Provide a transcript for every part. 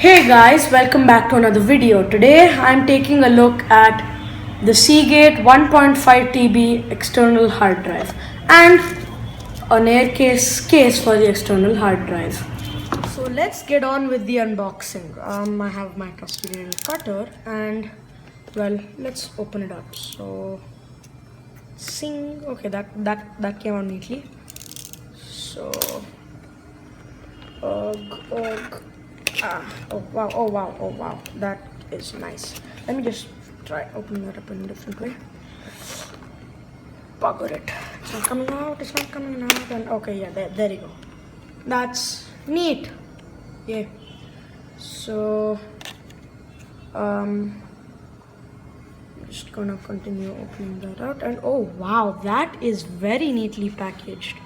Hey guys, welcome back to another video. Today I'm taking a look at the Seagate 1.5 TB external hard drive and an air case for the external hard drive. So let's get on with the unboxing. I have my trusty little cutter and well, let's open it up. So okay, that came out neatly. So oh wow, that is nice. Let me just try opening that up in a different way. Bugger it. It's not coming out, and okay, yeah, there you go. That's neat. Yeah. So I'm just gonna continue opening that out, and oh wow, that is very neatly packaged.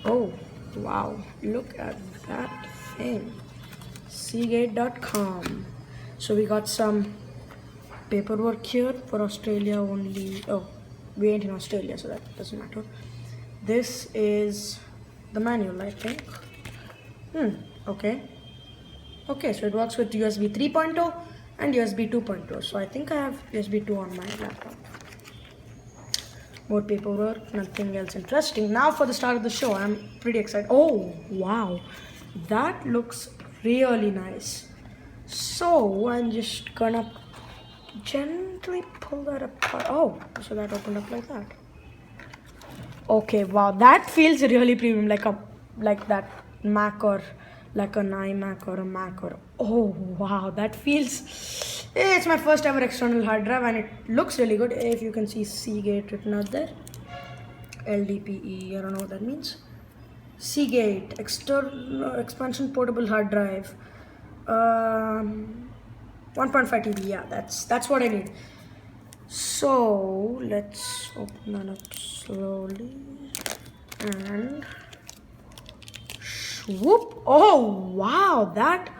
Oh wow, look at that thing. Seagate.com. So we got some paperwork here for Australia only. Oh, we ain't in Australia, so that doesn't matter. This is the manual, I think. Okay, so it works with USB 3.0 and USB 2.0. So I think I have USB 2 on my laptop. More paperwork, nothing else interesting. Now for the start of the show, I'm pretty excited. Oh wow, that looks really nice. So I'm just gonna gently pull that apart. Oh, so that opened up like that. Okay, wow, that feels really premium, like that Mac or like an iMac or a Mac or oh wow, that feels. It's my first ever external hard drive and it looks really good. If you can see Seagate written out there, LDPE, I don't know what that means. Seagate external expansion portable hard drive, 1.5 TB. Yeah, that's what I need. So let's open that up slowly and swoop. Oh wow, that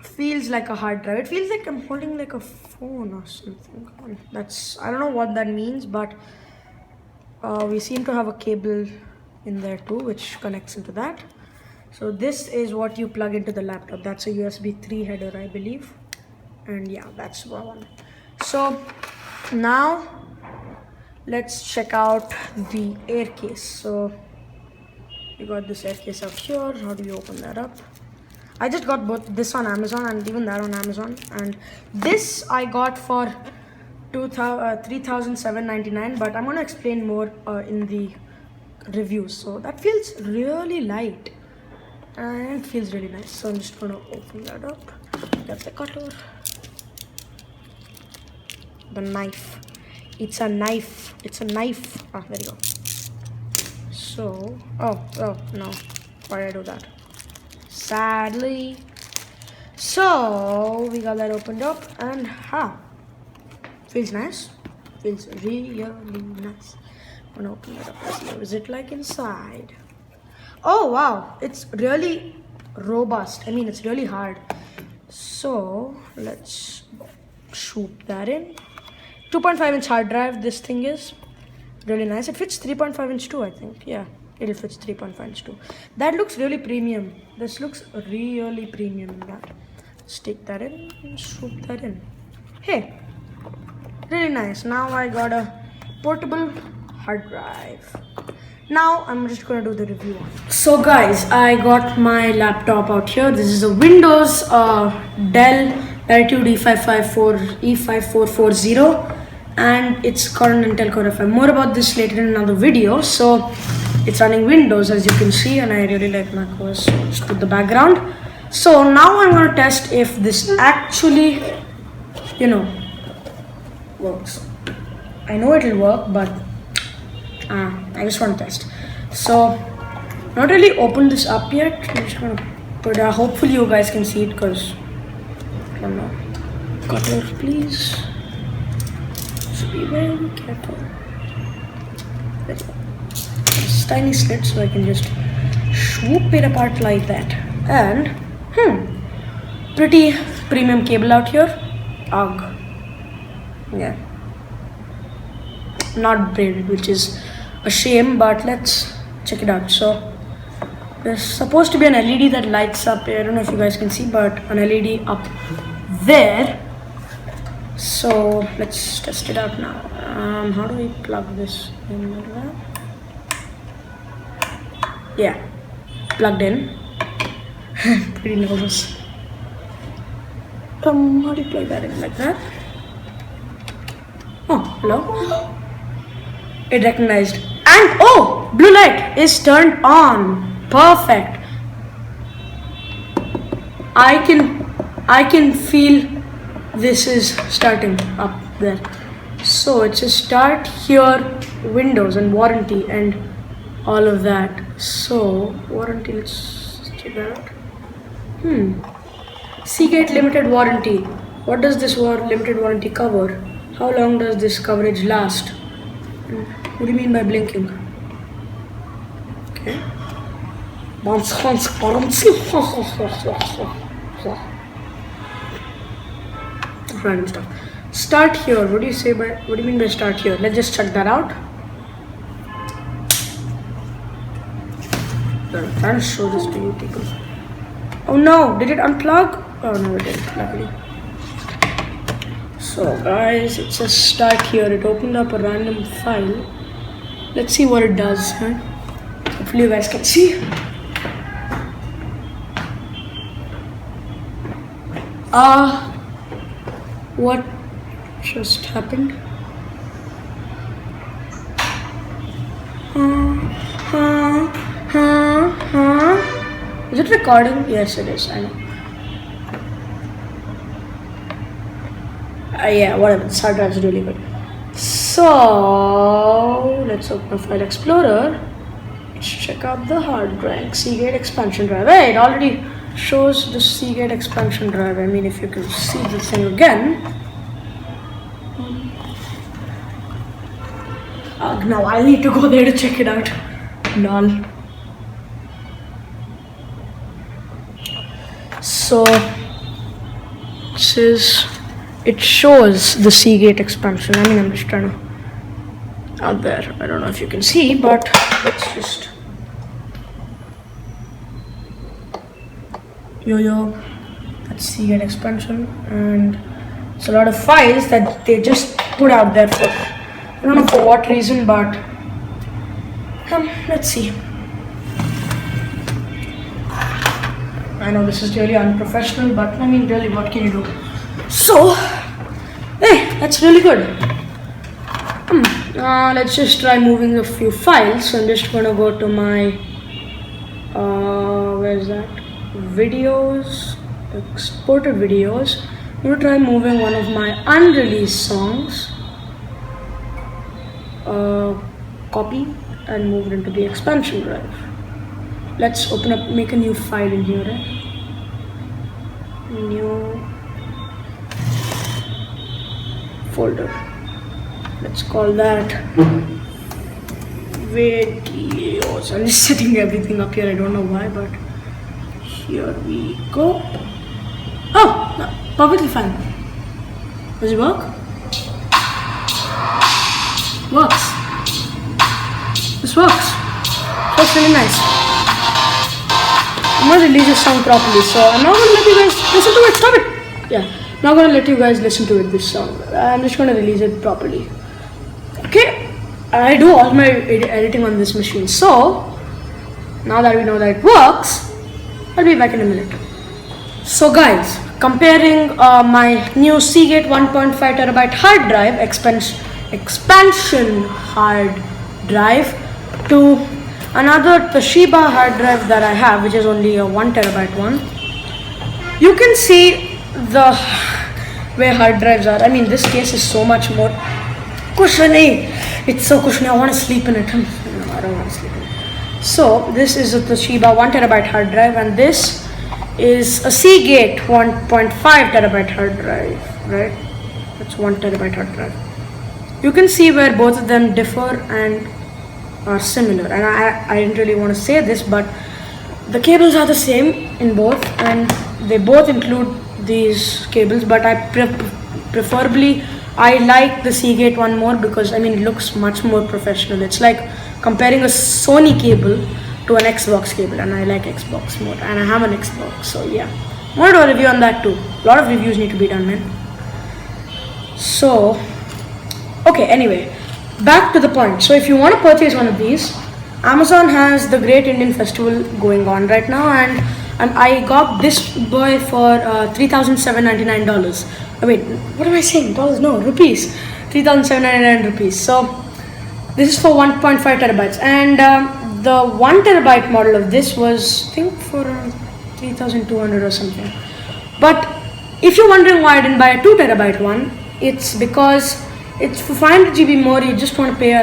feels like a hard drive. It feels like I'm holding like a phone or something. I don't know what that means, but we seem to have a cable in there too, which connects into that. So this is what you plug into the laptop. That's a USB 3 header, I believe, and yeah, that's one. So now let's check out the air case. So we got this air case up here. How do you open that up? I just got both this on Amazon and even that on Amazon, and this I got for $3,799, but I'm gonna explain more in the reviews. So that feels really light and it feels really nice. So I'm just gonna open that up. Get the cutter, the knife. It's a knife. Ah, there you go. So oh no, why did I do that? Sadly. So we got that opened up and feels nice. Feels really nice. I'm gonna open that up. Let's see, what is it like inside? Oh wow, it's really robust. I mean, it's really hard. So let's shoot that in. 2.5-inch hard drive. This thing is really nice. It fits 3.5-inch too, I think. Yeah, it'll fit 3.5-inch too. That looks really premium. This looks really premium in that. Stick that in and swoop that in. Hey, really nice. Now I got a portable hard drive. Now I'm just gonna do the review on it. So guys, I got my laptop out here. This is a Windows Dell Latitude E5440, and it's got an Intel Core i5. More about this later in another video. So it's running Windows, as you can see, and I really like Mac OS. Just put the background. So now I'm gonna test if this actually, works. I know it'll work, but I just want to test. So not really opened this up yet. I'm just gonna put hopefully you guys can see it, because I don't know. Cutter, please. Just be very careful. Let's go. This tiny slit, so I can just swoop it apart like that. And pretty premium cable out here. Ugh. Yeah. Not braided, which is a shame, but let's check it out. So There's supposed to be an LED that lights up. I don't know if you guys can see, but an LED up there. So let's test it out now. How do we plug this in? Yeah, plugged in. Pretty nervous. How do you plug that in? Like that? Oh, hello. It recognized. And oh, blue light is turned on. Perfect. I can feel this is starting up there. So it says start here, Windows and warranty and all of that. So warranty, let's check that out. Seagate limited warranty. What does this limited warranty cover? How long does this coverage last? What do you mean by blinking? Okay. Random stuff. Start here. What do you mean by start here? Let's just check that out. I'm trying to show this to you people. Oh no, did it unplug? Oh no, it didn't, luckily. So guys, it says start here. It opened up a random file. Let's see what it does. Hopefully you guys can see. What just happened? Is it recording? Yes, it is. I know. Yeah, whatever. This hard drive is really good. So let's open a file explorer. Let's check out the hard drive. Seagate expansion drive. Hey, it already shows the Seagate expansion drive. I mean, if you can see the thing again. Now I need to go there to check it out. Lol. So it shows the Seagate expansion. I mean, I'm just trying to out there. I don't know if you can see, but let's just that's Seagate expansion, and it's a lot of files that they just put out there for I don't know for what reason, but let's see. I know this is really unprofessional, but I mean, really, what can you do? So, hey, that's really good. Let's just try moving a few files. So I'm just gonna go to my where's that? Videos, exported videos. I'm gonna try moving one of my unreleased songs. Copy and move it into the expansion drive. Let's open up, make a new file in here. New folder. Let's call that videos. I'm just setting everything up here. I don't know why, but here we go. Oh, no, perfectly fine. Does it work? Works. This works. That's really nice. I'm gonna release this song properly, so I'm not gonna let you guys listen to it. Stop it. Yeah, not gonna let you guys listen to it. This song. I'm just gonna release it properly. Okay. I do all my editing on this machine. So now that we know that it works, I'll be back in a minute. So guys, comparing my new Seagate 1.5 terabyte hard drive expansion hard drive to another Toshiba hard drive that I have, which is only a 1 terabyte one. You can see the where hard drives are. I mean, this case is so much more cushiony. It's so cushiony. I want to sleep in it. No, I don't want to sleep in it. So this is a Toshiba 1 terabyte hard drive, and this is a Seagate 1.5 terabyte hard drive, right? That's 1 terabyte hard drive. You can see where both of them differ and are similar, and I didn't really want to say this, but the cables are the same in both, and they both include these cables, but I preferably I like the Seagate one more because I mean it looks much more professional. It's like comparing a Sony cable to an Xbox cable, and I like Xbox more, and I have an Xbox, so yeah. Want to do a review on that too. A lot of reviews need to be done, man. So, okay, anyway, back to the point. So if you want to purchase one of these, Amazon has the Great Indian Festival going on right now, and I got this boy for $3,799. Wait, what am I saying? Dollars? No, rupees. 3,799 rupees. So this is for 1.5 terabytes, and the 1 terabyte model of this was, I think, for 3,200 or something. But if you're wondering why I didn't buy a 2 terabyte one, it's because it's for 500 GB more. You just want to pay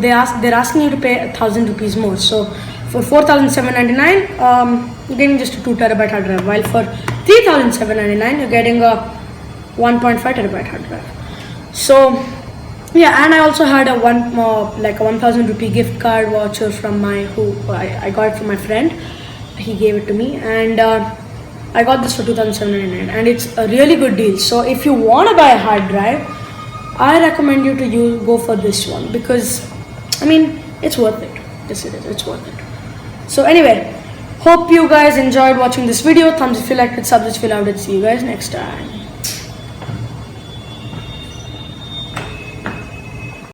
they're asking you to pay 1,000 rupees more. So for 4,799, you're getting just a 2 terabyte hard drive, while for 3,799 you're getting a 1.5 terabyte hard drive. So yeah, and I also had a 1,000 rupee gift card voucher from I got it from my friend. He gave it to me, and I got this for 2,799, and it's a really good deal. So if you want to buy a hard drive, I recommend you to go for this one, because I mean, it's worth it. Yes, it is. It's worth it. So anyway, hope you guys enjoyed watching this video. Thumbs if you liked it, subs if you loved it. See you guys next time.